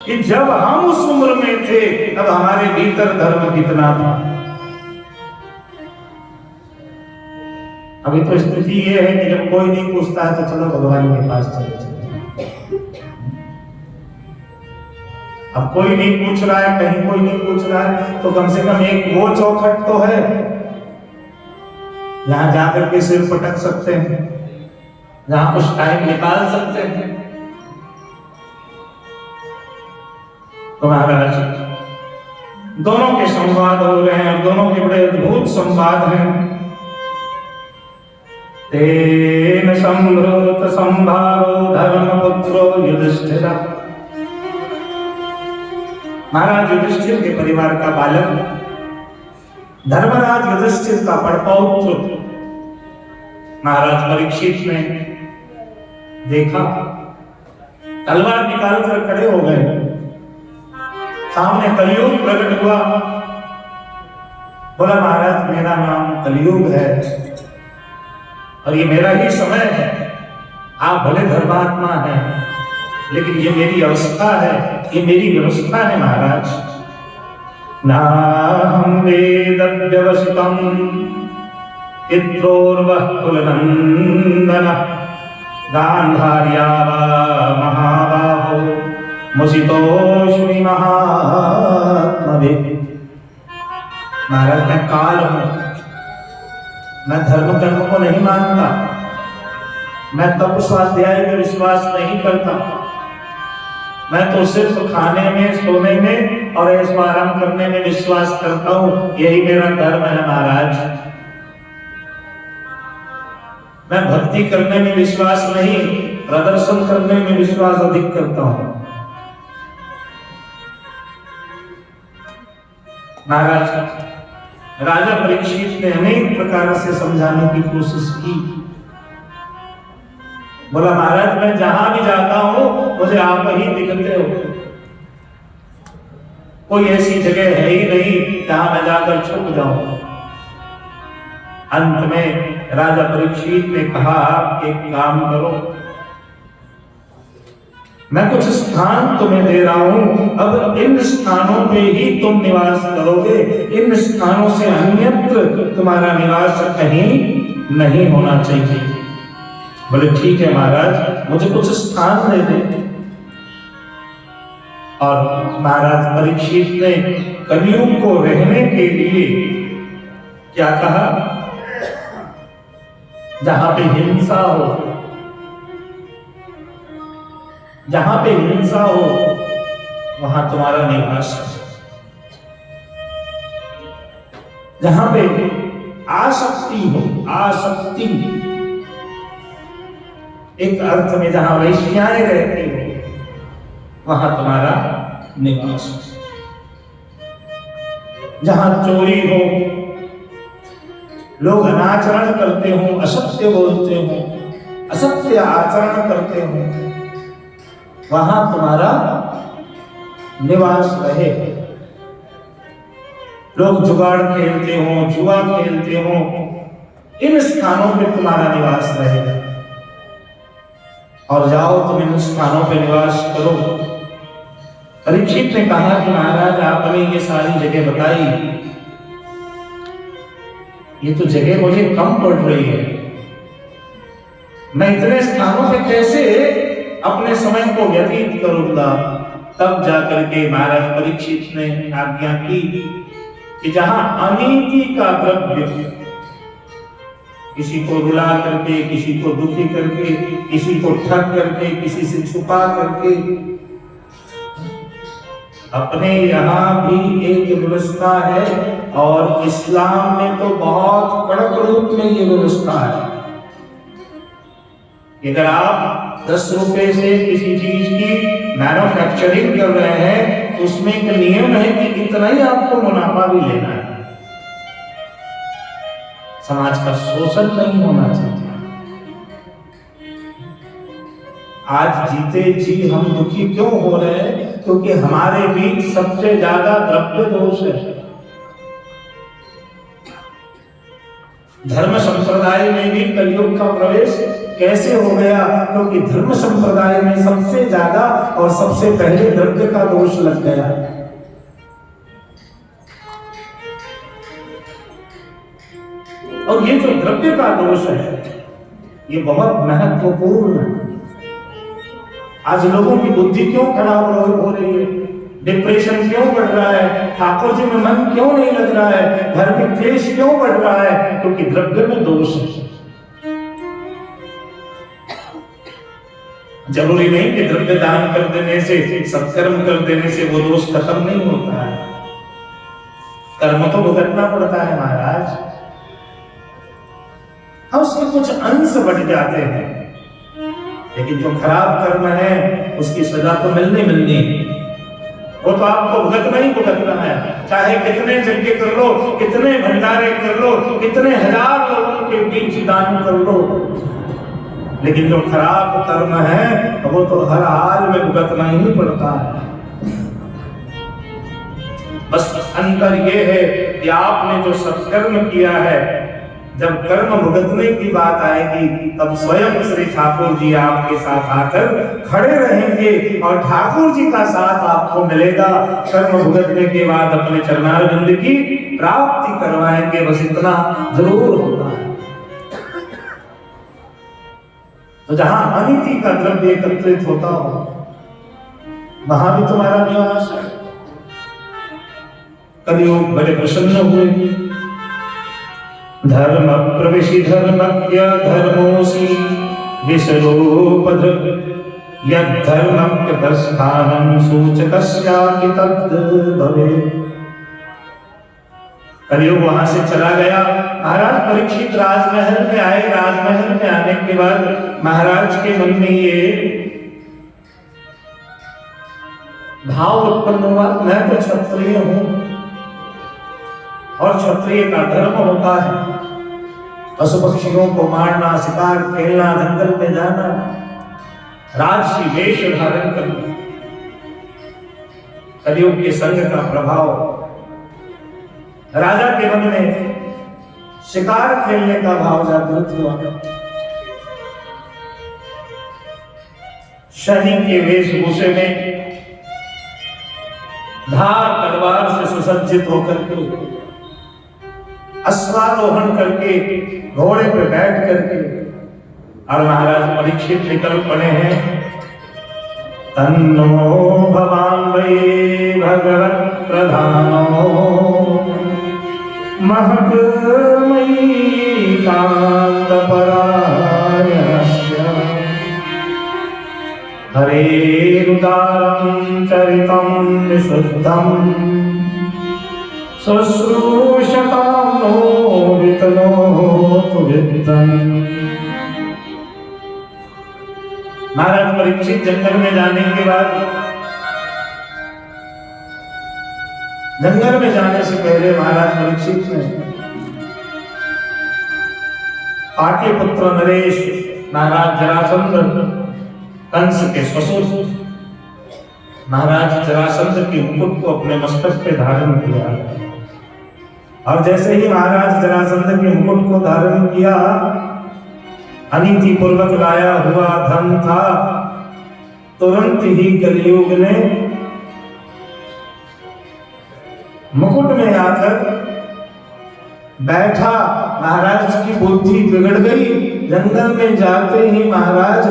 कि जब हम उस उम्र में थे तब हमारे भीतर धर्म कितना था। अभी तो स्थिति ये है कि जब कोई नहीं पूछता है तो चलो भगवान के पास चले चले। अब कोई नहीं पूछ रहा है, कहीं कोई नहीं पूछ रहा है, तो कम से कम एक वो चौखट तो है जहां जाकर के सिर पटक सकते हैं, जहां कुछ टाइम निकाल सकते हैं। तो महाराज दोनों के संवाद हो रहे हैं और दोनों के बड़े अद्भुत संवाद हैं। तेन संभ्रत संभावो धर्मपुत्रो युधिष्ठिर। महाराज युधिष्ठिर के परिवार का बालक धर्मराज युधिष्ठिर का पड़पौत्र महाराज परीक्षित ने देखा, तलवार निकाल कर खड़े हो गए। सामने कलयुग प्रकट हुआ। बोला महाराज मेरा नाम कलयुग है और ये मेरा ही समय है। आप भले धर्मात्मा हैं लेकिन ये मेरी अवस्था है, ये मेरी व्यवस्था है महाराज। नाहं वेदव्यवसितं पित्रोर्वः कुलनन्दन गान्धार्या वा महाबाहो मुसितोऽस्मि महात्मवे। महाराज मैं काल हूं, मैं धर्म कर्म को नहीं मानता, मैं तप स्वाध्याय में विश्वास नहीं करता, मैं तो सिर्फ खाने में, सोने में और ऐश आराम करने में विश्वास करता हूं। यही मेरा धर्म है महाराज। मैं भक्ति करने में विश्वास नहीं, प्रदर्शन करने में विश्वास अधिक करता हूं। महाराज राजा परीक्षित ने अनेक प्रकार से समझाने की कोशिश की। बोला महाराज मैं जहां भी जाता हूं मुझे आप ही दिखते हो, कोई ऐसी जगह है ही नहीं जहां मैं जाकर छुप जाऊं। अंत में राजा परीक्षित ने कहा एक काम करो, मैं कुछ स्थान तुम्हें दे रहा हूं, अब इन स्थानों पे ही तुम निवास करोगे, इन स्थानों से अन्यत्र तुम्हारा निवास कहीं नहीं होना चाहिए। बोले ठीक है महाराज मुझे कुछ स्थान दे दे। और महाराज परीक्षित ने कलयुग को रहने के लिए क्या कहा, जहां पे हिंसा हो, जहां पे हिंसा हो वहां तुम्हारा निवास है, जहां पे आसक्ति हो, आसक्ति एक अर्थ में जहां वैश्याएं रहती हो वहां तुम्हारा निवास है, जहां चोरी हो, लोग अनाचरण करते हो, असत्य बोलते हो, असत्य आचरण करते हो, वहां तुम्हारा निवास रहे। लोग जुगाड़ खेलते हो, जुआ खेलते हो, इन स्थानों पे तुम्हारा निवास रहेगा। और जाओ तुम इन स्थानों पे निवास करो। परीक्षित ने कहा कि महाराज आपने ये सारी जगह बताई, ये तो जगह मुझे कम पड़ रही है, मैं इतने स्थानों पे कैसे अपने समय को व्यतीत करूंगा। तब जाकर के महाराज परीक्षित ने आज्ञा की कि जहां अनीति का द्रव्य, किसी को रुला करके, किसी को दुखी करके, किसी को ठग करके, किसी से छुपा करके, अपने यहाँ भी एक व्यवस्था है और इस्लाम में तो बहुत कड़क रूप में ये व्यवस्था है। अगर आप 10 रुपए से किसी चीज की मैन्युफैक्चरिंग कर रहे हैं तो उसमें एक नियम है कि इतना ही आपको मुनाफा भी लेना है। समाज का शोषण नहीं होना चाहिए। आज जीते जी हम दुखी क्यों हो रहे हैं? क्योंकि हमारे बीच सबसे ज्यादा द्रव्य दोष है। धर्म संप्रदाय में भी कलयुग का प्रवेश कैसे हो गया? क्योंकि धर्म संप्रदाय में सबसे ज्यादा और सबसे पहले द्रव्य का दोष लग गया। और ये जो द्रव्य का दोष है ये बहुत महत्वपूर्ण है। आज लोगों की बुद्धि क्यों खराब हो रही है? डिप्रेशन क्यों बढ़ रहा है? ठाकुर जी में मन क्यों नहीं लग रहा है? घर में क्लेश क्यों बढ़ रहा है? क्योंकि द्रव्य में दोष है। जरूरी नहीं कि द्रव्य दान कर देने से, सत्कर्म कर देने से वो दोष खत्म नहीं होता है। कर्म तो भुगतना पड़ता है महाराज, और उसके कुछ अंश बढ़ जाते हैं, लेकिन जो खराब कर्म है उसकी सजा तो मिलनी है। वो तो आपको भुगतना ही भुगतना है। चाहे कितने यज्ञ कर लो, कितने भंडारे कर लो, कितने हजार लोगों के बीच दान कर लो, लेकिन जो खराब कर्म है वो तो हर हाल में भुगतना ही पड़ता है। बस अंतर ये है कि आपने जो सत्कर्म किया है, जब कर्म भुगतने की बात आएगी तब स्वयं श्री ठाकुर जी आपके साथ आकर खड़े रहेंगे और ठाकुर जी का साथ आपको मिलेगा। कर्म भुगतने के बाद अपने चरणारविंद की प्राप्ति करवाएंगे, बस इतना जरूर होता है। तो जहां अनिति का द्रव्य एकत्रित होता हो वहां भी तुम्हारा निवास है। कलियुग बड़े प्रसन्न हुए। धर्म प्रविशि धर्मज्ञ धर्मोऽसि विश्वरूपध यद्धर्मकृतस्थानं सूचकस्यापि तद् भवेत्। कलियुग वहां से चला गया। महाराज परीक्षित राजमहल में आए। राजमहल में आने के बाद महाराज के मन में ये भाव उत्पन्न हुआ, मैं तो क्षत्रिय हूं और क्षत्रिय का धर्म होता है पशु पक्षियों को मारना, शिकार खेलना, जंगल में जाना, राजसी वेश धारण करना। कलियुग के संग का प्रभाव राजा के मन में शिकार खेलने का भाव जागृत हुआ। शनि के वेशभूषे में धार तलवार से सुसज्जित होकर के, अश्वारोहण करके, घोड़े पे बैठ करके, और महाराज परीक्षित निकल पड़े हैं। तन्नो भवान वै भगवत प्रधानो महत्मयी कांत परायणस्य हरेरुदारं चरितं विशुद्धं शुश्रूषतां नो वितनोतु वित्तम्। महाराज परीक्षित जंगल में जाने के बाद, जंगल में जाने से पहले महाराज परीक्षित ने पाटलिपुत्र नरेश महाराज जरासंध कंस के ससुर महाराज जरासंध के मुकुट को अपने मस्तक पे धारण किया, और जैसे ही महाराज जरासंध के मुकुट को धारण किया, अनीति पूर्वक लाया हुआ धन था, तुरंत ही कलियुग ने मुकुट में आकर बैठा। महाराज की बुद्धि बिगड़ गई। जंगल में जाते ही महाराज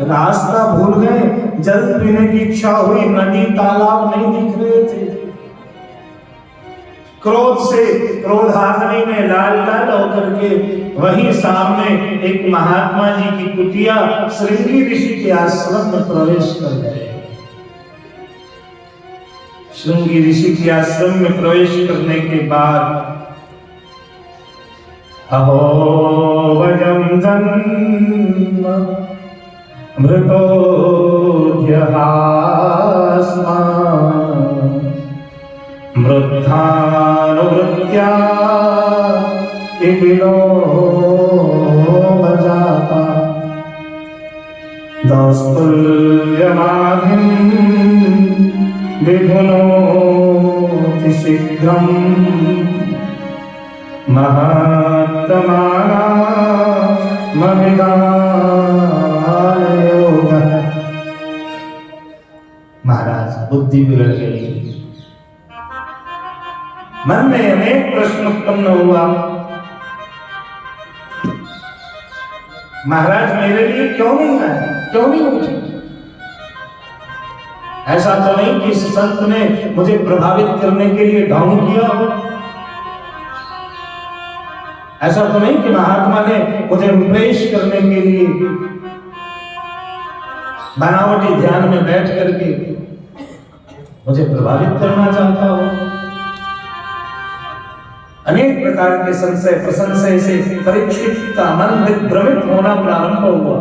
रास्ता भूल गए। जल पीने की इच्छा हुई, नदी तालाब नहीं दिख रहे थे। क्रोध से क्रोधाग्नि में लाल लाल होकर के वहीं सामने एक महात्मा जी की कुटिया श्रृंगी ऋषि के आश्रम में प्रवेश कर गए। श्रृंगी ऋषि के आश्रम में प्रवेश करने के बाद, अहो वयं जन्म मृतोऽद्य मृद्धानुवृत्त्या इति नो जाता दौस्तुल्यमाधिं विधुनोति शीघ्रं महत् वर्तमाना मविदान योगा। महाराज बुद्धि बिगड़ गई, मन में अनेक प्रश्न उत्पन्न हुआ। महाराज मेरे लिए क्यों नहीं आए, क्यों नहीं उठे? ऐसा तो नहीं कि इस संत ने मुझे प्रभावित करने के लिए ढोंग किया हो, ऐसा तो नहीं कि महात्मा ने मुझे इंप्रेस करने के लिए बनावटी ध्यान में बैठ करके मुझे प्रभावित करना चाहता हो। अनेक प्रकार के संशय प्रसंशय से परीक्षित का मन विभ्रमित होना प्रारंभ हुआ।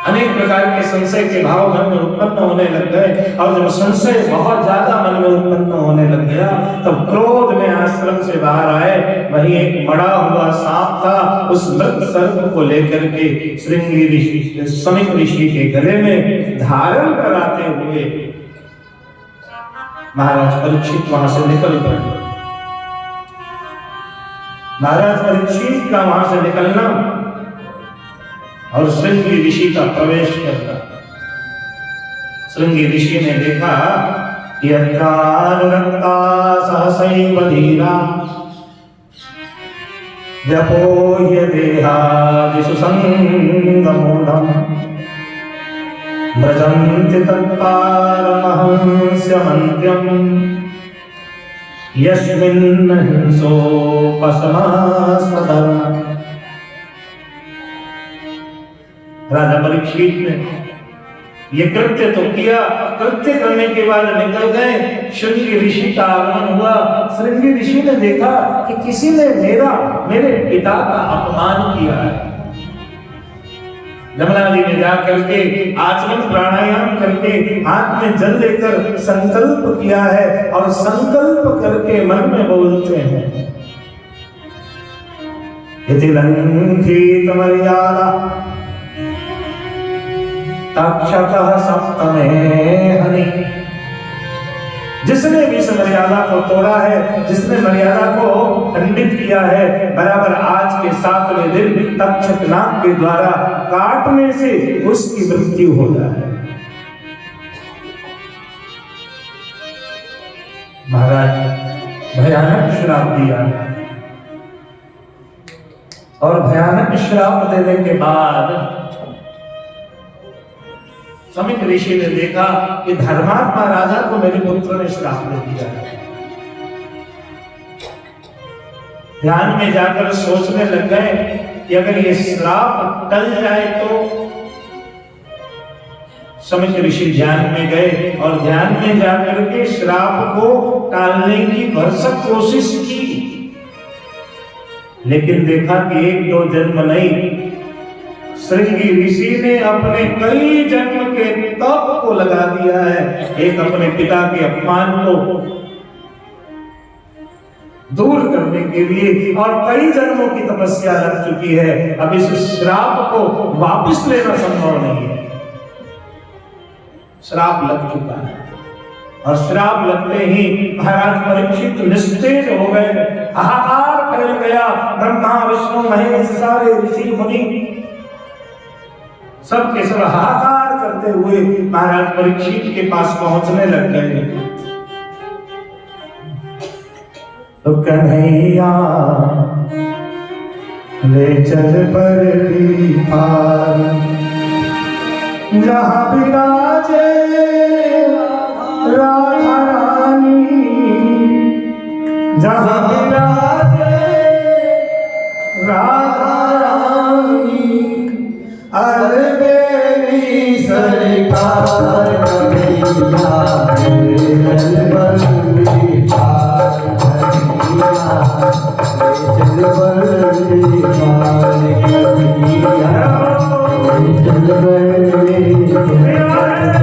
अनेक प्रकार के संशय के भाव मन में उत्पन्न होने लग गए, और जब संशय बहुत ज्यादा मन में उत्पन्न होने लग गया तब क्रोध में आश्रम से बाहर आए। वहीं एक मड़ा हुआ सांप था, उस मृत सर्प को लेकर के श्रृंगी ऋषि समिक ऋषि के गले में धारण कराते हुए महाराज परीक्षित वहां से निकल पड़े। महाराज परीक्षित का वहां से निकलना और श्रृंगी ऋषि का प्रवेश करना, श्रृंगी ऋषि ने देखा कि अनुरक्ता सहसैव धीरा व्यपोह्य देहादिषु संगमूढम् व्रजन्ति तत्पारमहंस्यमन्त्यम् यस्मिन् हिंसोपशमस्वधर्मः। राजा परीक्षित ने ये कृत्य तो किया, कृत्य करने के बाद निकल गए। श्रृंगी ऋषि का आगमन हुआ। श्रृंगी ऋषि ने देखा कि किसी ने मेरे पिता का अपमान किया है। जमुना जी ने जाकर के आचमन प्राणायाम करके हाथ में जल लेकर संकल्प किया है, और संकल्प करके मन में बोलते हैं यदि लंघित मर्यादा तक्षकः सप्तमे हनि। जिसने भी इस मर्यादा को तोड़ा है, जिसने मर्यादा को खंडित किया है, बराबर आज के 7वें दिन तक्षक नाग के द्वारा काटने से उसकी मृत्यु हो जाए। महाराज भयानक श्राप दिया, और भयानक श्राप देने के बाद समिक ऋषि ने देखा कि धर्मात्मा राजा को मेरे पुत्र ने श्राप दे दिया है। ध्यान में जाकर सोचने लग गए कि अगर ये श्राप टल जाए तो। समिक ऋषि ध्यान में गए और ध्यान में जाकर के श्राप को टालने की भरसक कोशिश की, लेकिन देखा कि 1-2 जन्म नहीं, श्रृंगी ऋषि ने अपने कई जन्म के तप को लगा दिया है। एक अपने पिता के अपमान को दूर करने के लिए, और कई जन्मों की तपस्या लग चुकी है। अब इस श्राप को वापस लेना संभव नहीं है। श्राप लग चुका है, और श्राप लगते ही महाराज परीक्षित निस्तेज हो गए। हाहाकार फैल गया। ब्रह्मा विष्णु महेश सारे ऋषि मुनि सब के सब हाहाकार करते हुए महाराज परीक्षित के पास पहुंचने लग गए। तो कन्हैया ले चल परली पार, जहां विराजे राधा रानी, जहां विराजे राधा रानी, अलबेली सरकार कन्हैया चल परली पार, कन्हैया चल परली पार, कन्हैया चल परली पार, कन्हैया चल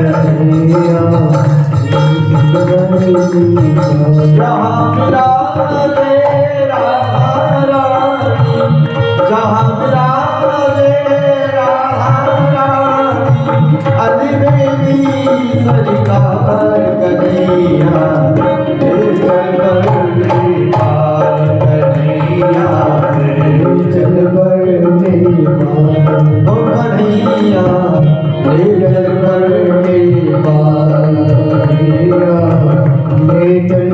परली पार। जहाँ विराजे राधा रानी, जहाँ विराजे राधा रानी, अलबेली सरकार कन्हैया चल परली पार। बारिया ले चल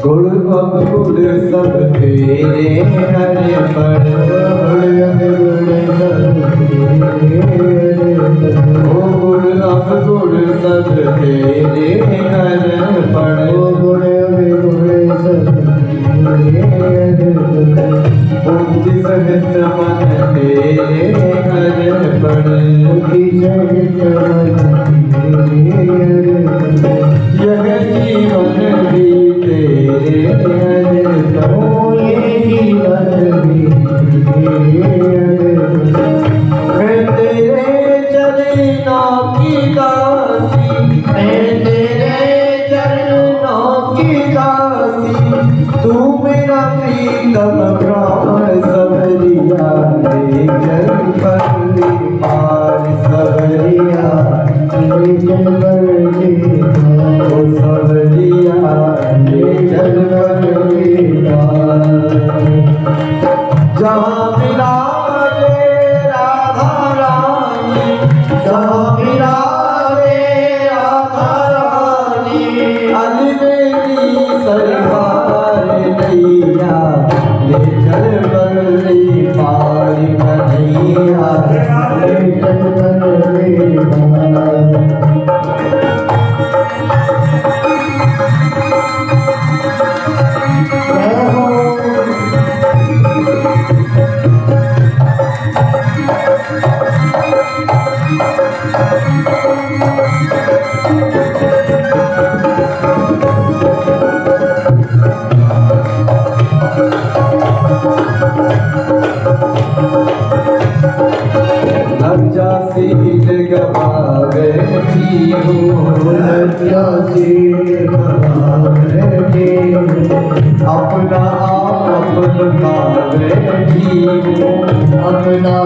गुड़ गुड़ सब तेरे हरे पर गुड़ सब तेरे हरे पर बुद्धि सहित मन तेरे हरे पर यह जीवन भी तेरे हरे पर ये जीवन भी मैं तेरे चरणों की दासी मैं तेरे चरणों की दासी तू मेरा प्रीतम प्राण सबरिया ले चल बल्ली पार सबरिया ले चल बल्ली ओ सबरिया ले चल बल्ली पार जहाँ मिला रे राधा रानी जहाँ मिला रे राधा रानी अलबेली सरकार नैया ले चल बल्ली पार कन्हैया ले चल बल्ली पार लज्जाशील गवावे जीवो लज्जाशील गवावे जीवो अपना आप लुटावे जीवो अपना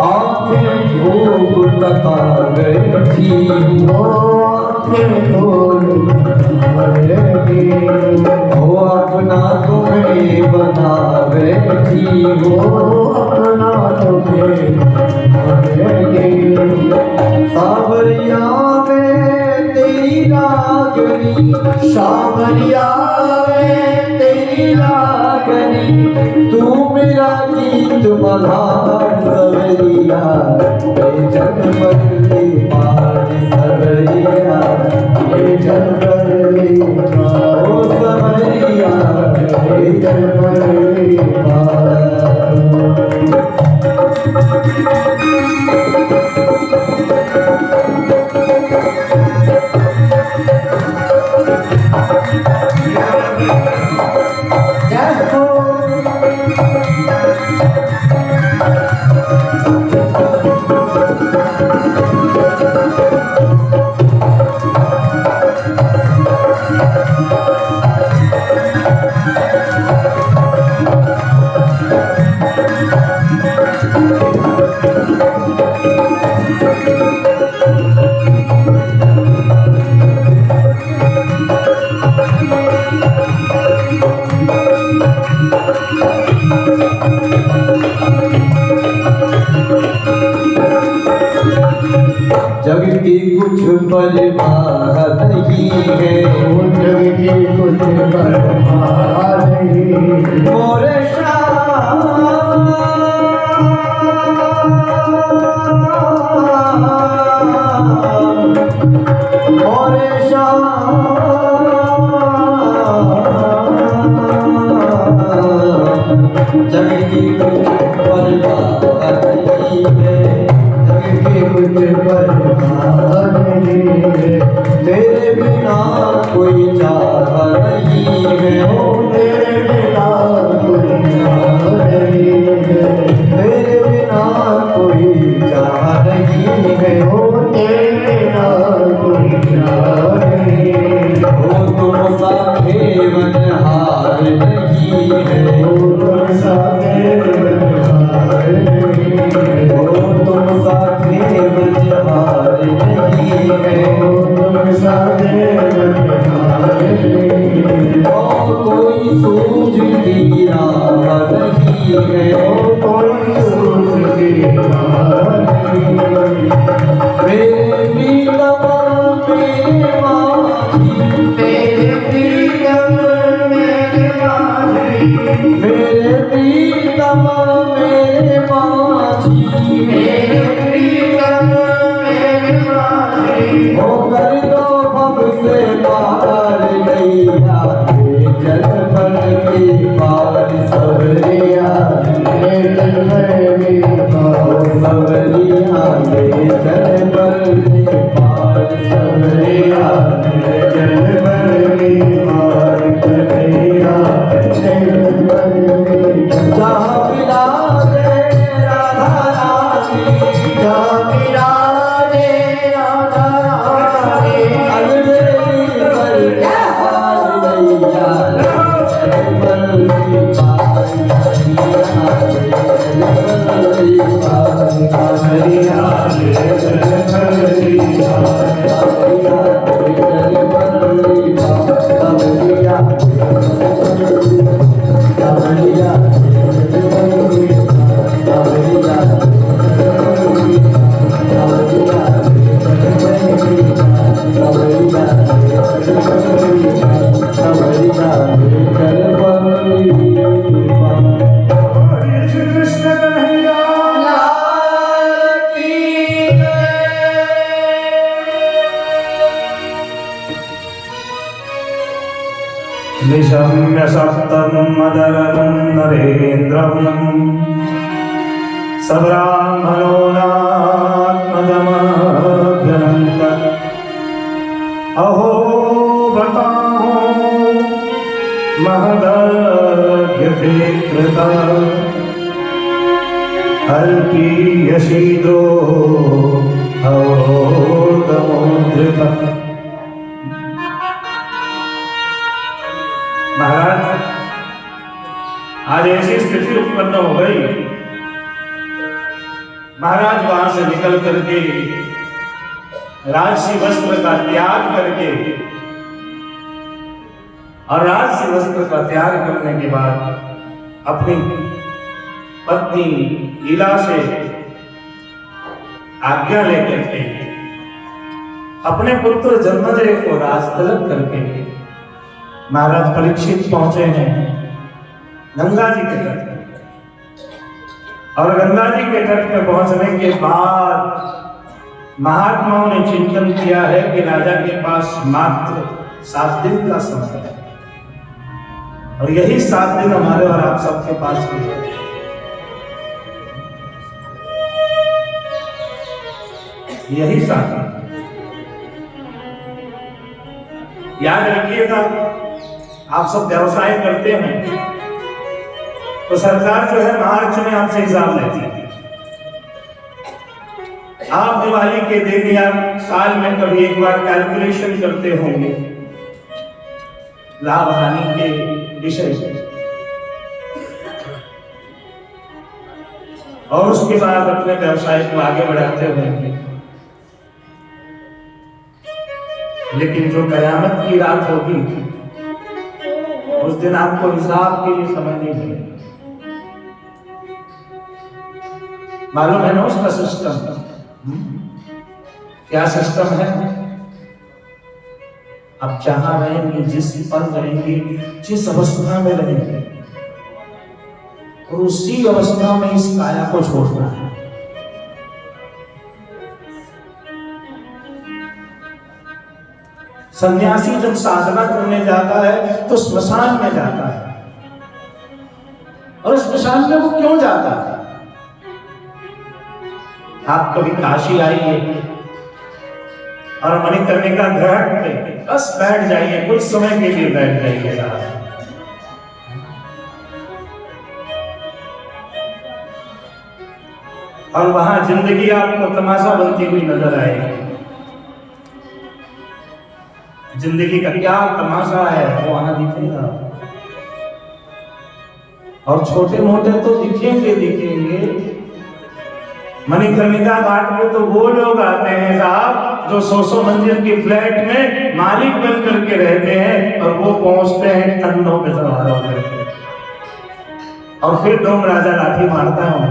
आँखें धूप तकावे जीवो आँखें धूप हो अपना तुम्हें बनावे जीवो अपना तुम्हें सावरिया में तेरी रागनी सावरिया में तेरी रागनी तू मेरा गीत मल्हार सवरिया ले चल बल्ली पार सवरिया ले चल बल्ली पार ओ सवरिया ले चल बल्ली पार जग की कुछ परवाह नहीं है जग की कुछ परवाह नहीं मोरे जग की कुछ परवाह नहीं है जग की कुछ परवाह नहीं है तेरे बिना कोई चाह है कोई सूझती बात नहीं। मेरे प्रीतम मेरे माझी, मेरे प्रीतम मेरे माझी, मेरे प्रीतम मेरे माझी, मेरे प्रीतम मेरे माझी। हो कर दो हमसे पार नैया, जल भर के पार सवरिया, जल भर के पार सवरिया, जल भर के पार सवरिया, जल भर के पार सवरिया, जल भर के। जहाँ पिला दे राधा रानी, जहाँ पिला दे राधा रानी, अलबेली सरकार नैया, जल भर के पार सवरिया, जल भर के पार सवरिया, जल भर के पार सवरिया, जल भर के पार सवरिया, सवरिया, कृष्ण कन्हैया निशम्य सप्तं मदरं नरेन्द्रं सब्राह्मणो नात्मदमभ्यनन्त। अहो बताहो महदज्ञते कृता, अल्पीयशीद्रो अवोर्दमोद्धृता। महाराज, आज ऐसी स्थिति उत्पन्न हो गई, महाराज वहां से निकल करके राजसी वस्त्र का त्याग करके, और राजसी वस्त्र का त्याग करने के बाद अपनी पत्नी लीला से आज्ञा लेकर के अपने पुत्र जन्मेजय को राजतलब करके महाराज परीक्षित पहुंचे हैं गंगा जी के तट पर। और गंगा जी के तट पर पहुंचने के बाद महात्माओं ने चिंतन किया है कि राजा के पास मात्र 7 दिन का समय है, और यही 7 दिन हमारे और आप सबके पास भी है। यही 7 दिन याद रखिएगा। आप सब व्यवसाय करते हैं तो सरकार जो है मार्च में आपसे हिसाब लेती है। आप दिवाली के दिन या साल में कभी एक बार कैलकुलेशन करते होंगे लाभ हानि के विषय से, और उसके बाद अपने व्यवसाय को आगे बढ़ाते होंगे। लेकिन जो कयामत की रात होगी उस दिन आपको हिसाब के लिए समय नहीं मिलेगा। मालूम है ना उसका सिस्टम? क्या सिस्टम है? आप जहां रहेंगे, जिस पल रहेंगे, जिस अवस्था में रहेंगे, और उसी अवस्था में इस काया को छोड़ना है। सन्यासी जब साधना करने जाता है तो स्मशान में जाता है। और स्मशान में वो क्यों जाता है? आप कभी काशी आइए और मणिकर्णिका घाट पे बस बैठ जाइए, कुछ समय के लिए बैठ जाइएगा। और वहां जिंदगी आपको तमाशा बनती हुई नजर आएगी। जिंदगी का क्या तमाशा है वो वहां दिखेगा। और छोटे मोटे तो दिखेंगे। मणिकर्णिका घाट पे तो वो लोग आते हैं साहब जो 100 मंजिल की फ्लैट में मालिक बन करके रहते हैं, और वो पहुंचते हैं ठंडों पे सवार होकर। और फिर डोम राजा लाठी मारता हूं।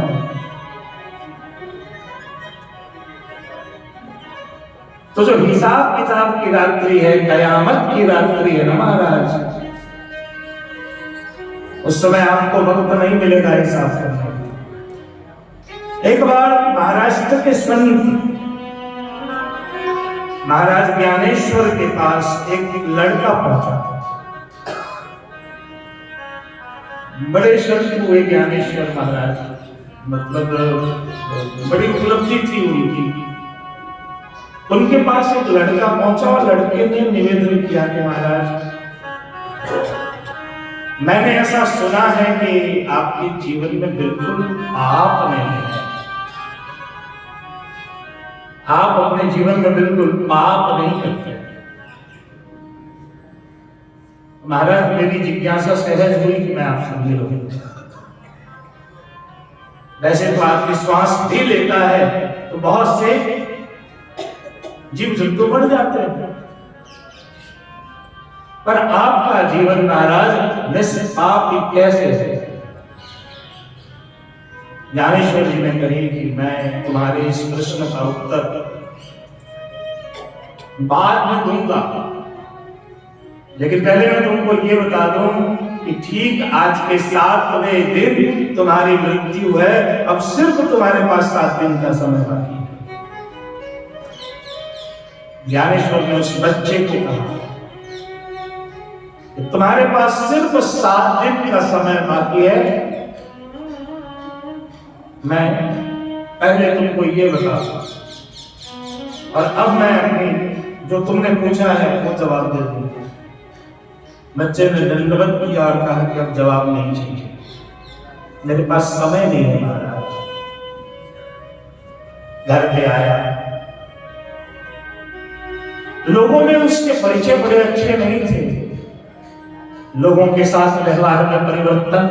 तो जो हिसाब किताब की रात्रि है, कयामत की रात्रि है ना महाराज, उस समय आपको वक्त नहीं मिलेगा हिसाब करने। एक बार महाराष्ट्र के संत महाराज ज्ञानेश्वर के पास एक लड़का पहुंचा। बड़े संत हुए ज्ञानेश्वर महाराज, मतलब बड़ी उपलब्धि थी उनकी। उनके पास एक लड़का पहुंचा और लड़के ने निवेदन किया कि महाराज, मैंने ऐसा सुना है कि आपके जीवन में बिल्कुल पाप नहीं है, आप अपने जीवन में बिल्कुल पाप नहीं करते। महाराज मेरी जिज्ञासा सहज हुई कि मैं आपसे मिलूं। वैसे तो आदमी श्वास भी लेता है तो बहुत से जीव जंतु बढ़ जाते हैं, पर आपका जीवन महाराज निष्पाप ही कैसे है? ज्ञानेश्वर जी ने कही कि मैं तुम्हारे इस प्रश्न का उत्तर बाद में दूंगा, लेकिन पहले मैं तुमको ये बता दूं कि ठीक आज के 7वें दिन तुम्हारी मृत्यु है। अब सिर्फ तुम्हारे पास 7 दिन का समय बाकी है। ज्ञानेश्वर ने उस बच्चे को कहा कि तुम्हारे पास सिर्फ 7 दिन का समय बाकी है। मैं पहले तुमको ये बता दूं और अब मैं अपनी जो तुमने पूछा है वो जवाब दे दूंगा। बच्चे ने दंडवत किया और कहा कि अब जवाब नहीं चाहिए, मेरे पास समय नहीं है महाराज। घर पे आया, लोगों में उसके परिचय बड़े अच्छे नहीं थे। लोगों के साथ व्यवहार में परिवर्तन,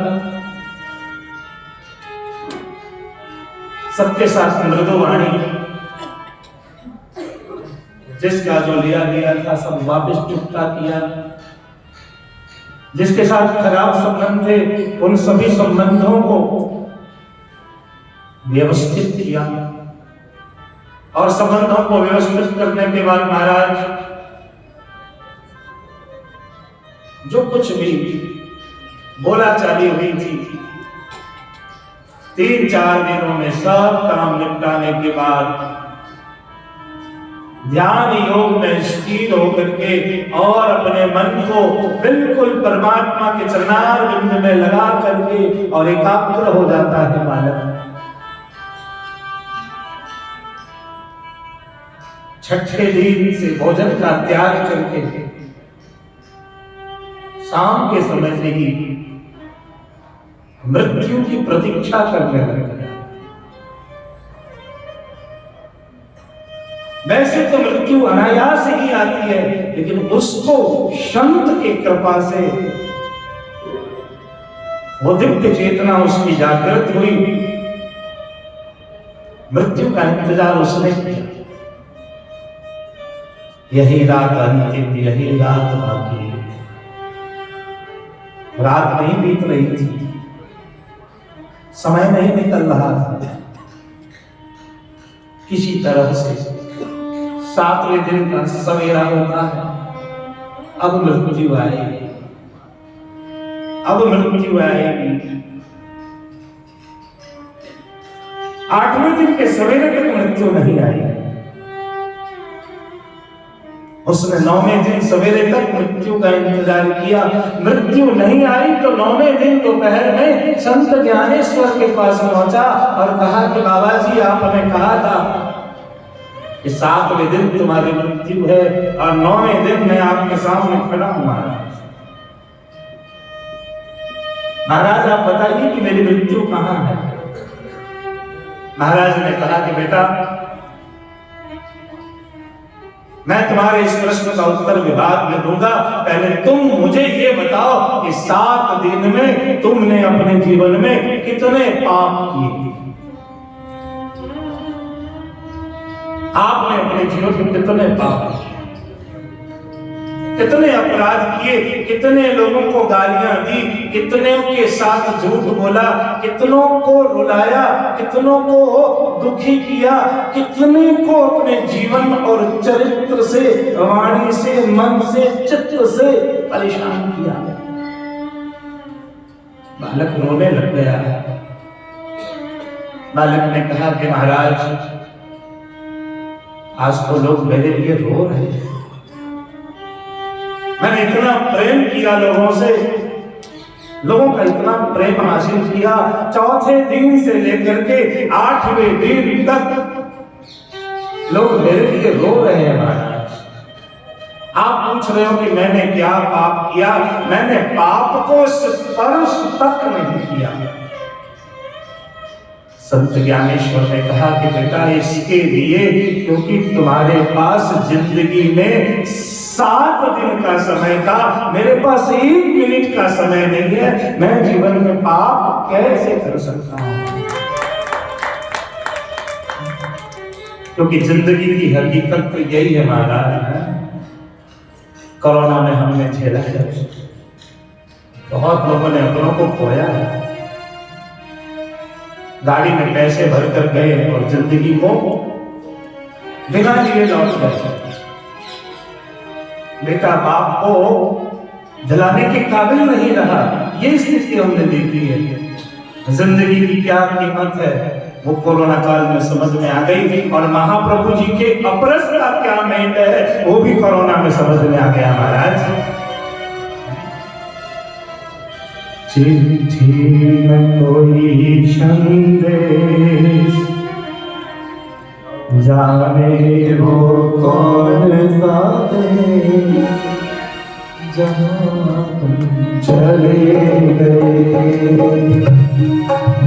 सबके साथ मृदुवाणी, जिसका जो लिया गया था सब वापस चुकता किया। जिसके साथ खराब संबंध थे उन सभी संबंधों को व्यवस्थित किया और संबंधों को व्यवस्थित करने के बाद महाराज जो कुछ भी बोला चाली हुई थी 3-4 दिनों में सब काम निपटाने के बाद ध्यान योग में स्थिर होकर के और अपने मन को बिल्कुल परमात्मा के चरणार बिंद में लगा करके और एकाग्र हो जाता है बालक। छठे दिन से भोजन का त्याग करके शाम के समय से ही मृत्यु की प्रतीक्षा करने लगा। वैसे तो मृत्यु अनायास ही आती है, लेकिन उसको संत की कृपा से वो दिव्य चेतना उसकी जागृत हुई। मृत्यु का इंतजार उसने किया। यही रात अंतिम, यही रात बाकी। रात नहीं बीत रही थी, समय नहीं निकल रहा था। किसी तरह से 7वें दिन का सवेरा होता है। अब मृत्यु आएगी, अब मृत्यु आएगी। 8वें दिन के सवेरे तक मृत्यु नहीं आई। उसने 9वें दिन सवेरे तक मृत्यु का इंतजार किया, मृत्यु नहीं आई तो 9वें दिन दोपहर में संत ज्ञानेश्वर के पास पहुंचा और कहा कि बाबा जी आपने कहा था कि 7वें दिन तुम्हारी मृत्यु है और 9वें दिन मैं आपके सामने खड़ा हूं। महाराज आप बताइए कि मेरी मृत्यु कहां है? महाराज ने कहा कि बेटा मैं तुम्हारे इस प्रश्न का उत्तर विभाग में दूंगा, पहले तुम मुझे ये बताओ कि 7 दिन में तुमने अपने जीवन में कितने पाप किए? आपने अपने जीवन में कितने पाप किए? कितने अपराध किए, कितने लोगों को गालियां दी, कितने के साथ झूठ बोला, कितनों को रुलाया, कितनों को दुखी किया, कितने को अपने जीवन और चरित्र से, वाणी से, मन से, चित्त से परेशान किया। बालक रोने लग गया। बालक ने कहा कि महाराज, आज तो लोग मेरे लिए रो रहे हैं। मैंने इतना प्रेम किया लोगों से, लोगों का इतना प्रेम हासिल किया, चौथे दिन से लेकर के 8वें दिन तक लोग मेरे लिए रो रहे हैं। महाराज, आप पूछ रहे हो कि मैंने क्या पाप किया? मैंने पाप को स्पर्श तक नहीं किया। संत ज्ञानेश्वर ने कहा कि बेटा, इसके लिए क्योंकि तुम्हारे पास जिंदगी में 7 दिन का समय था, मेरे पास 1 मिनट का समय नहीं है। मैं जीवन में पाप कैसे कर सकता हूं? क्योंकि जिंदगी की हकीकत तो यही है महाराज। कोरोना में हमने झेला है, बहुत लोगों ने अपनों को खोया है, गाड़ी में पैसे भरकर गए और जिंदगी को बिना लिए लौट गए। बेटा बाप को जलाने के काबिल नहीं रहा, ये स्थिति हमने देखी है। जिंदगी की क्या कीमत है वो कोरोना काल में समझ में आ गई, और महाप्रभु जी के अपरस का क्या महत्व है वो भी कोरोना में समझ में आ गया महाराज। चिट्ठी न कोई संदेश, जाने वो कौन सा देश जहाँ तुम चले गए,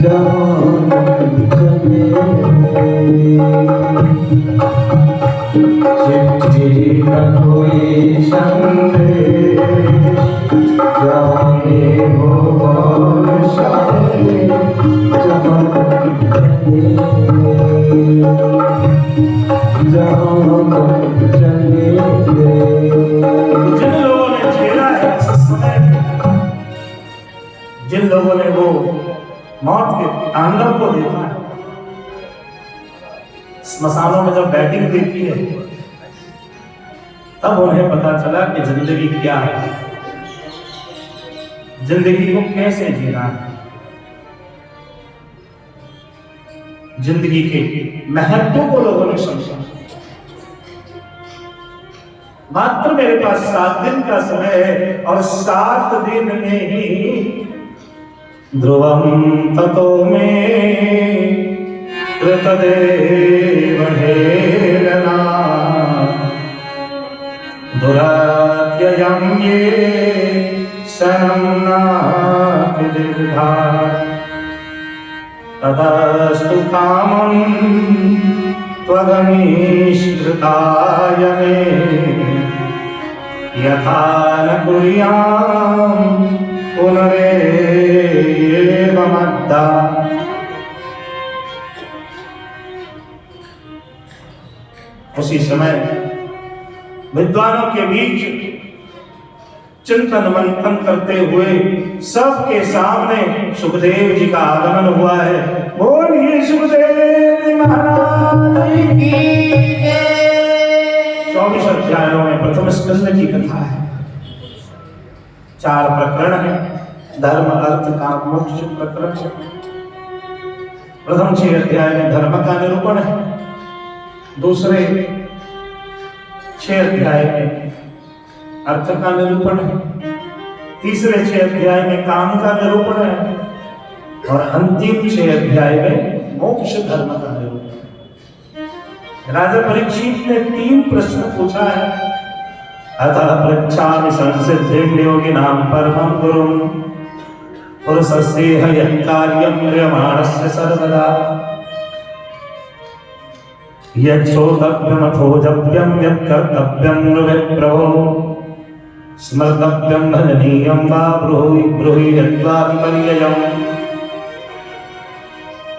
जहाँ तुम चले गए। चिट्ठी न कोई संदेश, जाने वो कौन सा देश जहाँ तुम चले गए। जिन लोगों ने झेला है इस समय, जिन लोगों ने वो मौत के तांडव को देखा है, स्मशानों में जब बैटिंग देखी है, तब उन्हें पता चला कि जिंदगी क्या है, जिंदगी को कैसे जीना है, जिंदगी के महत्व को लोगों ने समझा। मात्र मेरे पास 7 दिन का समय है, और 7 दिन में ही ध्रुवम ततो में कृतदेव हेलना दुरात्ययं ये सनं नापि दीर्घा ततस्तु कामं त्वगनिष्कृताय मे यथा न कुर्यां पुनरेव मद्दा। उसी समय विद्वानों के बीच चिंतन मंथन करते हुए सबके सामने सुखदेव जी का आगमन हुआ है। बोलिए सुखदेव महाराज की जय। 24 अध्यायों में प्रथम स्कंद की कथा है, 4 प्रकरण है, धर्म अर्थ काम मोक्ष प्रकरण है। प्रथम 6 अध्याय में धर्म का निरूपण है, दूसरे 6 अध्याय में अर्थ का निरूपण है, तीसरे 6 अध्याय में काम का निरूपण है, और अंतिम 6 अध्याय में मोक्ष धर्म का निरूपण है। राजा परीक्षित ने 3 प्रश्न पूछा है। अतः पृच्छामि संसिद्धिं योगिनां परमं गुरुं पुरुषस्य यत्कार्यं क्रियमाणस्य सर्वदा यच्छोतव्यमथोजव्यं यत्कर्तव्यं नृविप्रभो स्मर्तव्यं भजनीयं वा ब्रूहि ब्रूहि यद्वापि।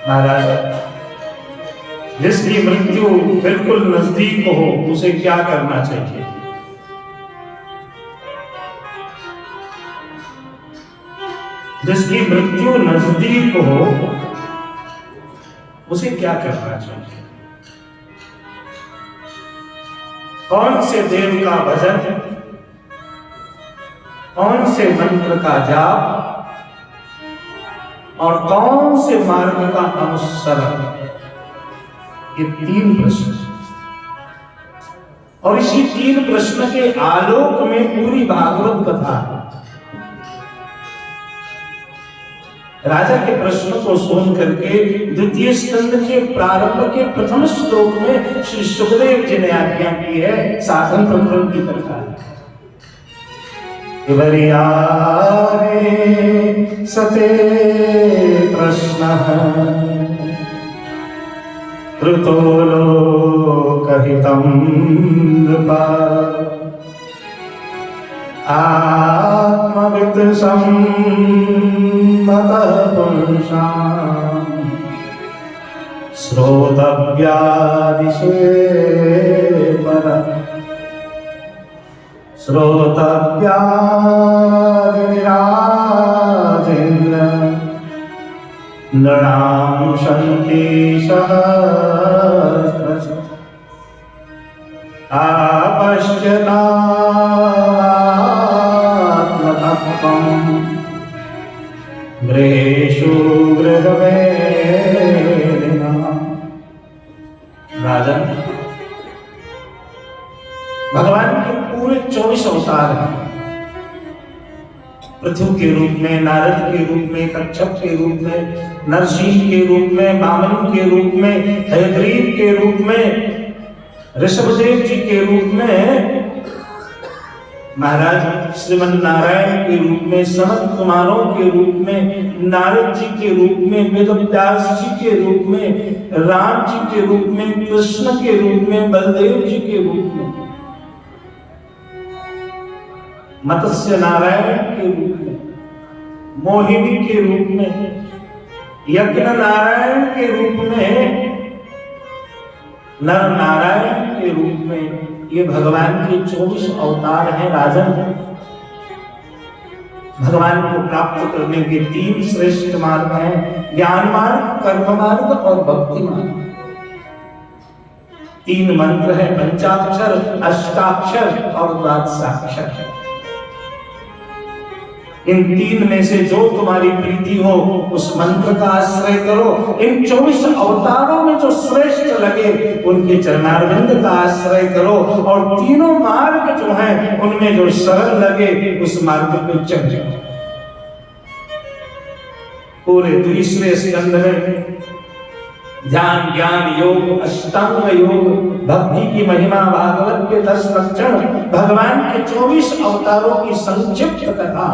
महाराज, जिसकी मृत्यु बिल्कुल नजदीक हो उसे क्या करना चाहिए? जिसकी मृत्यु नजदीक हो उसे क्या करना चाहिए? कौन से देव का भजन, कौन से मंत्र का जाप और कौन से मार्ग का अनुसरण, ये 3 प्रश्न। और इसी 3 प्रश्न के आलोक में पूरी भागवत कथा है। राजा के प्रश्न को सुन करके द्वितीय स्कंद के प्रारंभ के प्रथम श्लोक में श्री सुखदेव जी ने आज्ञा की है, साधन प्रकरण की कथा है। सते प्रश्न कृतो लोकहितं नृपा आत्मवित् सम्मतः पुरुषां श्रोतव्यादिशे परः श्रोतव्यादिराजेन्द्र नृणां शन्ति सहस्रश आपश्यतात्मतत्त्वम् गृहेषु गृहमेधिनाम्। राजन, भगवान के पूरे 24 अवतार हैं। पृथु के रूप में, नारद के रूप में, कच्छप के रूप में, नरसिंह के रूप में, वामन के रूप में, हयग्रीव के रूप में, ऋषभदेव जी के रूप में, महाराज श्रीमन नारायण के रूप में, सनत कुमारों के रूप में, नारद जी के रूप में, वेदव्यास जी के रूप में, राम जी के रूप में, कृष्ण के रूप में, बलदेव जी के रूप में, मत्स्य नारायण के रूप में, मोहिनी के रूप में, यज्ञ नारायण के रूप में, नर नारायण के रूप में, ये भगवान के 24 अवतार हैं। राजन, भगवान को प्राप्त करने के 3 श्रेष्ठ मार्ग हैं, ज्ञान मार्ग, कर्म मार्ग और भक्ति मार्ग। 3 मंत्र हैं, पंचाक्षर, अष्टाक्षर और द्वादशाक्षर। इन 3 में से जो तुम्हारी प्रीति हो उस मंत्र का आश्रय करो। इन 24 अवतारों में जो श्रेष्ठ लगे उनके चरणारविंद का आश्रय करो, और तीनों मार्ग जो हैं उनमें जो सरल लगे उस मार्ग पे चल जाओ। पूरे दूसरे स्कंद में ध्यान, ज्ञान योग, अष्टांग योग, भक्ति की महिमा, भागवत के 10 लक्षण, भगवान के 24 अवतारों की संक्षिप्त कथा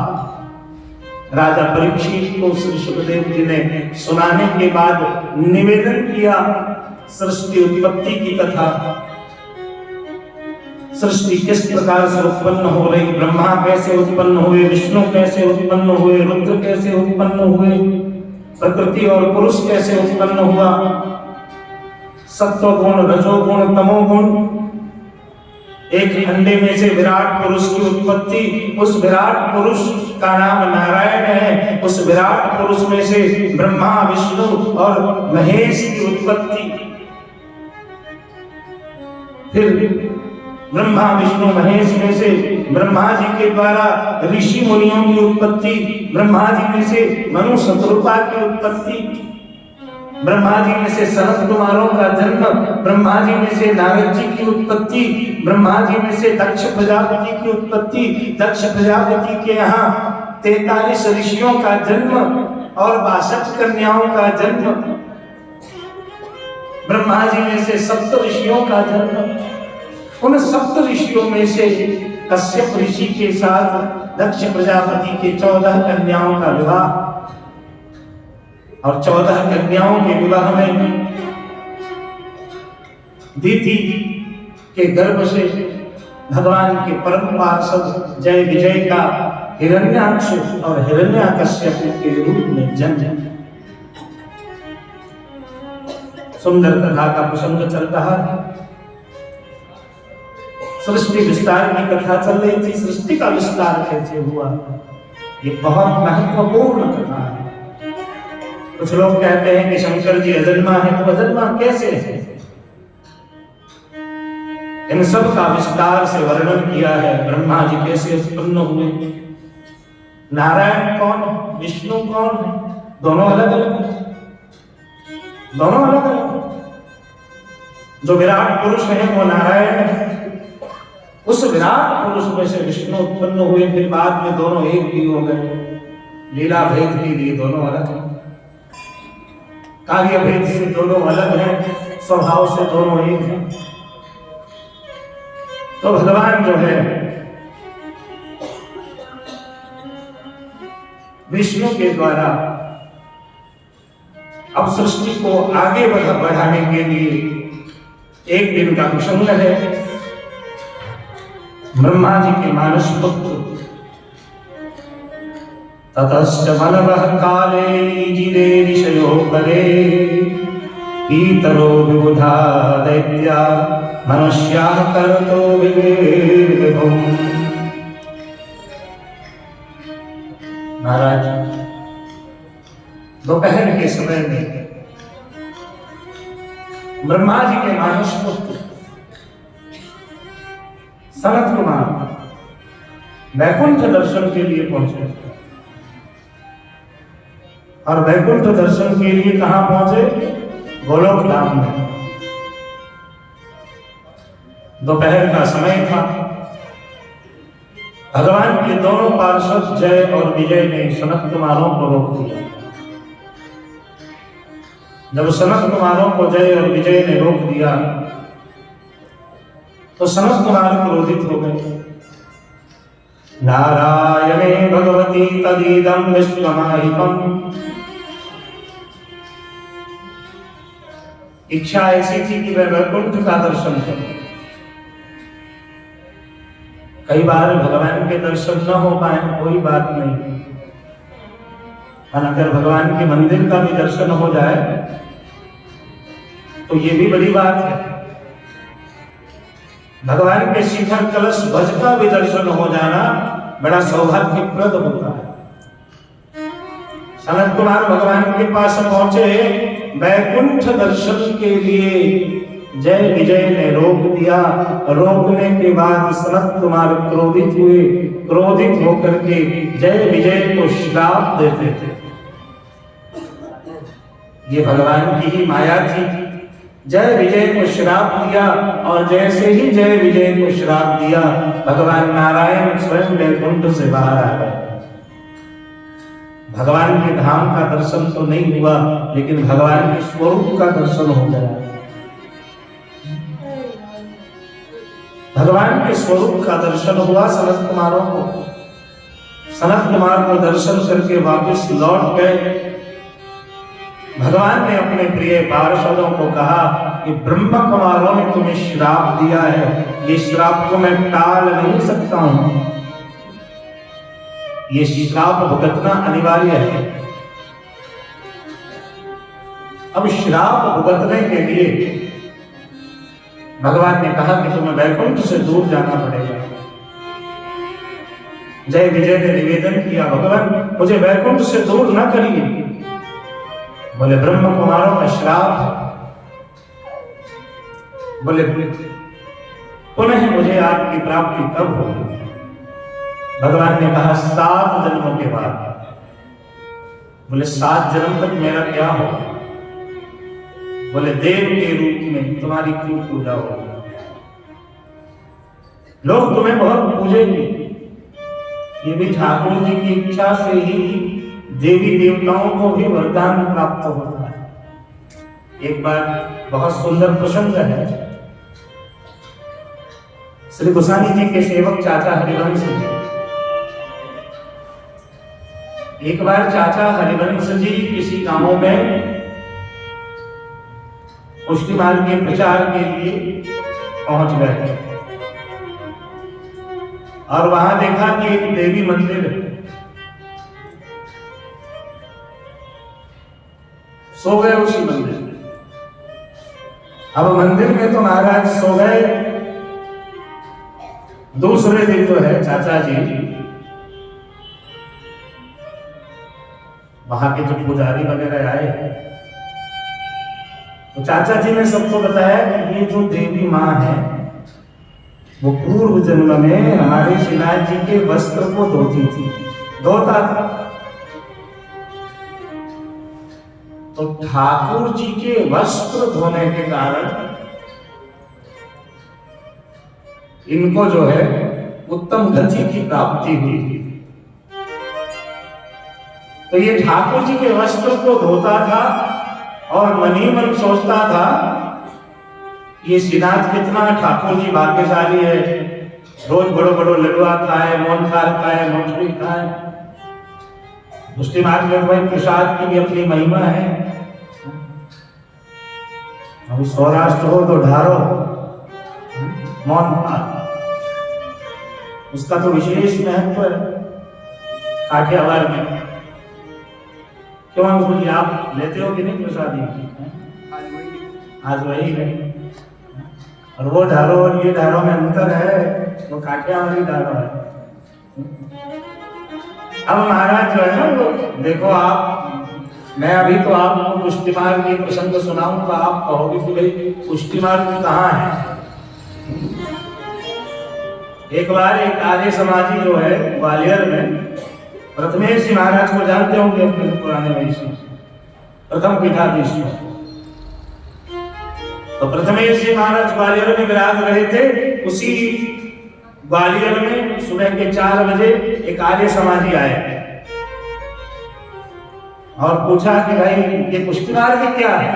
राजा परीक्षित को श्री सुखदेव जी ने सुनाने के बाद निवेदन किया। सृष्टि उत्पत्ति की कथा, सृष्टि किस प्रकार से उत्पन्न हो रही, ब्रह्मा कैसे उत्पन्न हुए, विष्णु कैसे उत्पन्न हुए, रुद्र कैसे उत्पन्न हुए, प्रकृति और पुरुष कैसे उत्पन्न हुआ, सत्वगुण, रजोगुण, तमोगुण, एक अंडे में से विराट पुरुष की उत्पत्ति, उस विराट पुरुष का नाम नारायण है, उस विराट पुरुष में से ब्रह्मा, विष्णु और महेश की उत्पत्ति, फिर ब्रह्मा, विष्णु, महेश में से ब्रह्मा जी के द्वारा ऋषि मुनियों की उत्पत्ति, ब्रह्मा जी में से मनु शत्रुपा की उत्पत्ति, ब्रह्मा जी में से सनत कुमारों का जन्म, ब्रह्मा जी में से नारद जी की उत्पत्ति, ब्रह्मा जी में से दक्ष प्रजापति की उत्पत्ति, दक्ष प्रजापति के यहाँ 43 ऋषियों का जन्म और 62 कन्याओं का जन्म, ब्रह्मा जी में से 7 ऋषियों का जन्म, उन 7 ऋषियों में से कश्यप ऋषि के साथ दक्ष प्रजापति के 14 कन्याओं का विवाह, और 14 कन्याओं के विवाह में दीति के गर्भ से भगवान के परम पार्षद जय विजय का हिरण्याक्ष और हिरण्याकश्यप के रूप में जन्म। सुंदर कथा का प्रसंग चल रहा है। सृष्टि विस्तार की कथा चल रही थी। सृष्टि का विस्तार कैसे हुआ, ये बहुत महत्वपूर्ण कथा है। कुछ लोग कहते हैं कि शंकर जी अजन्मा है, तो अजन्मा कैसे है? इन सब का विस्तार से वर्णन किया है। ब्रह्मा जी कैसे उत्पन्न हुए, नारायण कौन है, विष्णु कौन है, दोनों अलग अलग हैं, दोनों अलग अलग। जो विराट पुरुष है वो नारायण है, उस विराट पुरुष में से विष्णु उत्पन्न हुए, फिर बाद में दोनों एक ही हो गए। लीला भेद के लिए दोनों अलग हैं, कार्य भेद से दोनों अलग हैं, स्वभाव से दोनों एक हैं। तो भगवान जो है विष्णु के द्वारा अब सृष्टि को आगे बढ़ाने के लिए एक दिन का प्रसंग है। ब्रह्मा जी के मानस पुत्र ततश्च मनवः काले जिरे ऋषयो परे पीतरो विबुधा दैत्या मनुष्याः कर्तो विवेकम्। महाराज दोपहर के समय में ब्रह्मा जी के मानस पुत्र सनत कुमार वैकुंठ दर्शन के लिए पहुंचे। और वैकुंठ दर्शन के लिए कहां पहुंचे? गोलोक धाम में। दोपहर का समय था। भगवान के दोनों पार्षद जय और विजय ने सनत कुमारों को रोक दिया। जब सनत कुमारों को जय और विजय ने रोक दिया तो सनत कुमार क्रोधित हो गए। नारायणे भगवती तदीदं विश्वमाहितम्। इच्छा ऐसी थी कि वह वैकुंठ का दर्शन करें। कई बार भगवान के दर्शन न हो पाए कोई बात नहीं, और अगर भगवान के मंदिर का भी दर्शन हो जाए तो ये भी बड़ी बात है। भगवान के शिखर कलश ध्वज का भी दर्शन हो जाना बड़ा सौभाग्यप्रद होता है। सनत कुमार भगवान के पास पहुंचे, वैकुंठ दर्शन के लिए जय विजय ने रोक दिया। रोकने के बाद सनत कुमार क्रोधित हुए। क्रोधित होकर के जय विजय को श्राप देते थे। ये भगवान की ही माया थी। जय विजय को श्राप दिया, और जैसे ही जय विजय को श्राप दिया भगवान नारायण स्वयं वैकुंठ से बाहर आ गए। भगवान के धाम का दर्शन तो नहीं हुआ, लेकिन भगवान के स्वरूप का दर्शन हो गया। भगवान के स्वरूप का दर्शन हुआ सनत कुमारों को। सनत कुमार को दर्शन करके वापस लौट गए। भगवान ने अपने प्रिय पार्षदों को कहा कि ब्रह्म कुमारों ने तुम्हें श्राप दिया है, ये श्राप को मैं टाल नहीं सकता हूं, ये श्राप भुगतना अनिवार्य है। अब श्राप भुगतने के लिए भगवान ने कहा कि तुम्हें वैकुंठ से दूर जाना पड़ेगा। जय विजय ने निवेदन किया, भगवान मुझे वैकुंठ से दूर न करिए। बोले ब्रह्म कुमारों का श्राप। बोले पुनः मुझे आपकी प्राप्ति कब होगी? भगवान ने कहा 7 जन्मों के बाद। बोले 7 जन्म तक मेरा क्या होगा? बोले देव के रूप में तुम्हारी क्यों पूजा होगी? लोग तुम्हें बहुत पूजेंगे। ये भी ठाकुर जी की इच्छा से ही देवी देवताओं को भी वरदान प्राप्त होता है। एक बार बहुत सुंदर प्रसंग है। श्री गोसाई जी के सेवक चाचा हरिवंश जी, एक बार चाचा हरिवंश जी किसी गांव में पुष्टि मार्ग के प्रचार के लिए पहुंच गए और वहां देखा कि एक देवी मंदिर है। सो गए उसी मंदिर में। अब मंदिर में तो महाराज सो गए। दूसरे दिन जो है चाचा जी वहां के जो पुजारी वगैरह आए तो चाचा जी ने सबको बताया कि ये जो देवी माँ है वो पूर्व जन्म में हमारे श्रीनाथ जी के वस्त्र को धोती थी, धोता था। तो ठाकुर जी के वस्त्र धोने के कारण इनको जो है उत्तम गति की प्राप्ति हुई। तो ये ठाकुर जी के वस्त्र को धोता था और मन ही मन सोचता था ये श्रीनाथ कितना ठाकुर जी भाग्यशाली है, रोज बड़ो बड़ो लडुआ खाए, मोहनथाल खाए, मूंगफली खाए। मुस्लिम आदमी में भाई प्रसाद की भी अपनी महिमा है। अभी सौराष्ट्र हो तो ढारो मोहनथाल, उसका तो विशेष महत्व है काठियावाड़ में। क्यों अंकुल जी आप लेते हो कि नहीं प्रसादी? आज वही है। और वो ढारो और ये ढारो में अंतर है, वो काठियावाड़ी ढारो है। अब महाराज जो है ना वो देखो आप, मैं अभी तो आपको पुष्टि मार्ग की प्रसंग सुनाऊंगा, आप कहोगे कि भाई पुष्टि मार्ग कहाँ है। एक बार एक आर्य समाजी जो है ग्वालियर में, प्रथमेश जी महाराज को जानते होंगे अपने पुराने वैश्य, प्रथम पीठाधीश्वर। तो प्रथमेश जी महाराज ग्वालियर में विराज रहे थे। उसी ग्वालियर में सुबह के 4 बजे एक आर्य समाजी आए और पूछा कि भाई ये पुष्टि मार्ग क्या है?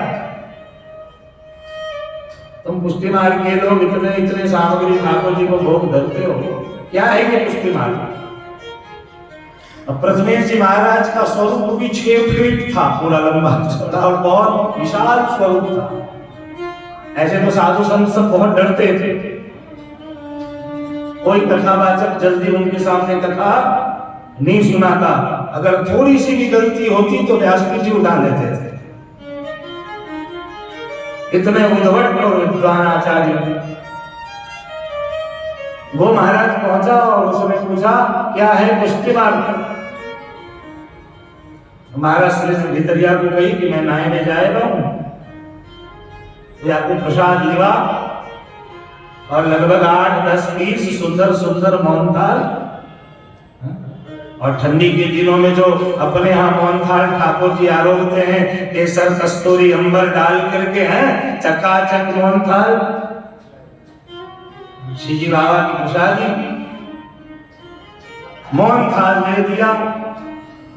तुम पुष्टि मार्ग के लोग इतने इतने सामग्री ठाकुर जी को भोग धरते हो, क्या है ये पुष्टि मार्ग? अब प्रथमेश जी महाराज का स्वरूप भी 6 फीट था, पूरा लंबा चौड़ा और बहुत विशाल स्वरूप था। ऐसे तो साधु संत सब बहुत डरते थे, कोई कथावाचक जल्दी उनके सामने कथा नहीं सुनाता। अगर थोड़ी सी भी गलती होती तो व्यासपीठ जी उठा लेते थे। इतने उद्भट और विद्वान आचार्य। वो महाराज पहुंचा और उसने पूछा क्या है पुष्टि मार्ग? महाराज श्री भितरिया को कही कि मैं नहाने जाएगा हूं, या कुछ प्रसाद लिवा और लगभग 8-10 पीस सुंदर सुंदर मोहनथाल। और ठंडी के दिनों में जो अपने यहाँ मोहनथाल ठाकुर जी आरोगते हैं, केसर कस्तूरी अंबर डाल करके हैं, चकाचक मोहनथाल श्री जी बाबा की प्रसादी। मोहनथाल ले दिया।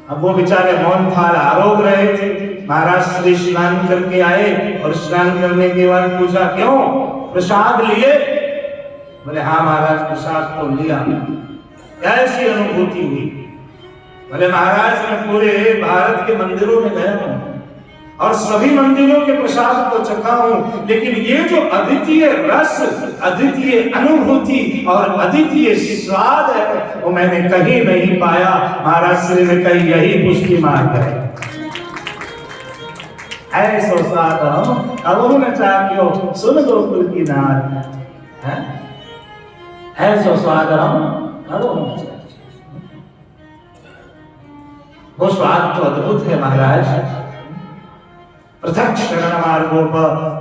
अब वो बेचारे मोहनथाल आरोग रहे थे। महाराज श्री स्नान करके आए और स्नान करने के बाद पूछा क्यों प्रसाद लिए? बोले हाँ महाराज प्रसाद तो लिया। कैसी अनुभूति हुई? बोले महाराज मैं पूरे भारत के मंदिरों में गया हूं और सभी मंदिरों के प्रसाद को चखा हूं, लेकिन ये जो अद्वितीय रस, अद्वितीय अनुभूति और अद्वितीय स्वाद है वो मैंने कहीं नहीं पाया। महाराज श्री ने कही यही पुष्टि मार्ग है। ऐसो स्वाद हम कबहु न चाख्यो सुन गोकुल की नाथ है। ऐसो स्वाद हम कबहु न चाख्यो। वो स्वाद तो अद्भुत है महाराज। पृथक शरण मार्गोप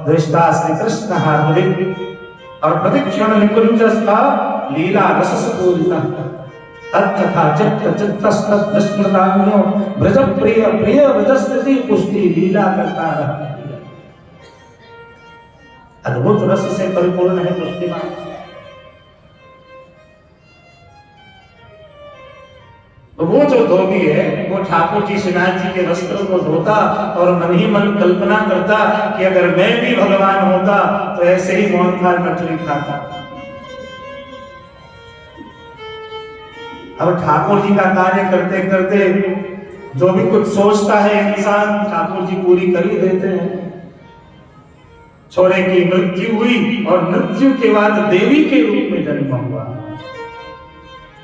दृष्टा श्री कृष्ण हार्दिक और प्रतिक्षण निकुंजस्था लीला रस पूरिता तत्था चित्त चित्तस्तत् विस्मृतान्यो ब्रज प्रिय प्रिय व्रजस्थिति पुष्टि लीला करता रहा। अद्भुत रस से परिपूर्ण है पुष्टि मार्ग। तो वो जो धोबी है वो ठाकुर जी श्रीनाथ जी के वस्त्र को धोता और मन ही मन कल्पना करता कि अगर मैं भी भगवान होता तो ऐसे ही मोहनथाल मछली खाता। अब ठाकुर जी का कार्य करते करते जो भी कुछ सोचता है इंसान ठाकुर जी पूरी कर ही देते हैं। छोरे की मृत्यु हुई और मृत्यु के बाद देवी के रूप में जन्म हुआ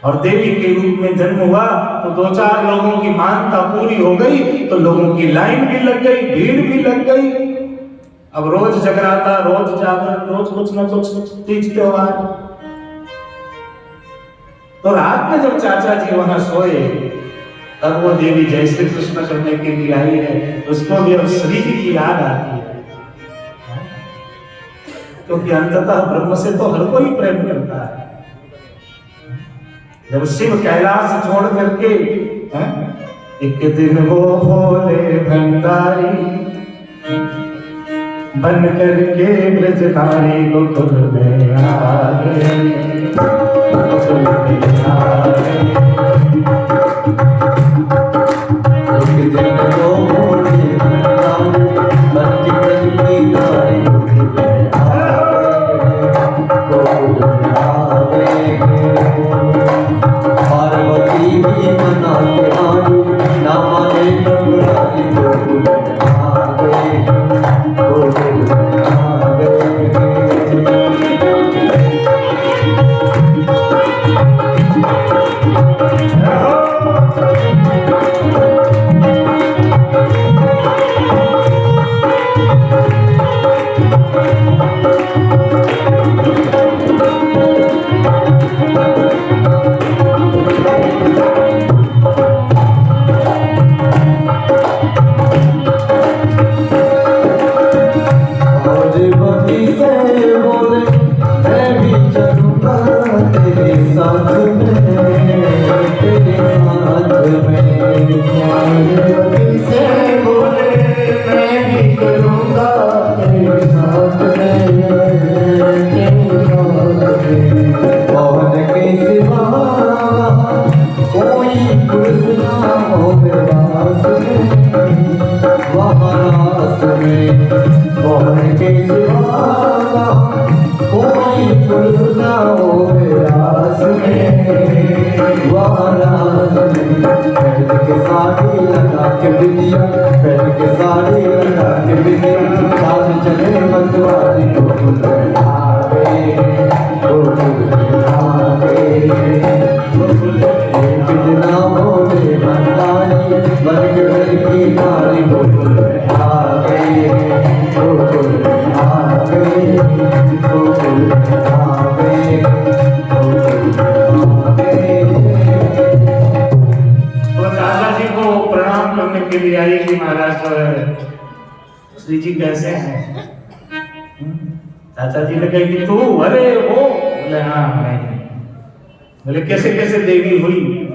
और देवी के रूप में जन्म हुआ तो 2-4 लोगों की मानता पूरी हो गई तो लोगों की लाइन भी लग गई, भीड़ भी लग गई। अब रोज जगराता, रोज जागरण, रोज कुछ न कुछ तीज त्योहार। तो रात में जब चाचा जी वहां सोए तब वो देवी जय श्री कृष्ण करने के लिए आई है, उसको भी अब श्री जी की याद आती है, क्योंकि अंततः ब्रह्म से तो हर कोई प्रेम करता है। जब शिव कैलाश छोड़ करके एक दिन वो भोले भंडारी बन करके ब्रज नारी गोकुल में आ गए, गोकुल में आ गए। एक दिन वो भोले भंडारी बन के ब्रज की नारी गोकुल में आ गए। पार्वती भी मना के आई, ना माने कंगाली गोकुल में आ गए, गोकुल में आ गए। के लिए आई कि महाराज श्री जी कैसे हैं? चाचा जी ने कहा कि तू, अरे वो, बोले हाँ मैं। बोले कैसे कैसे देवी हुई?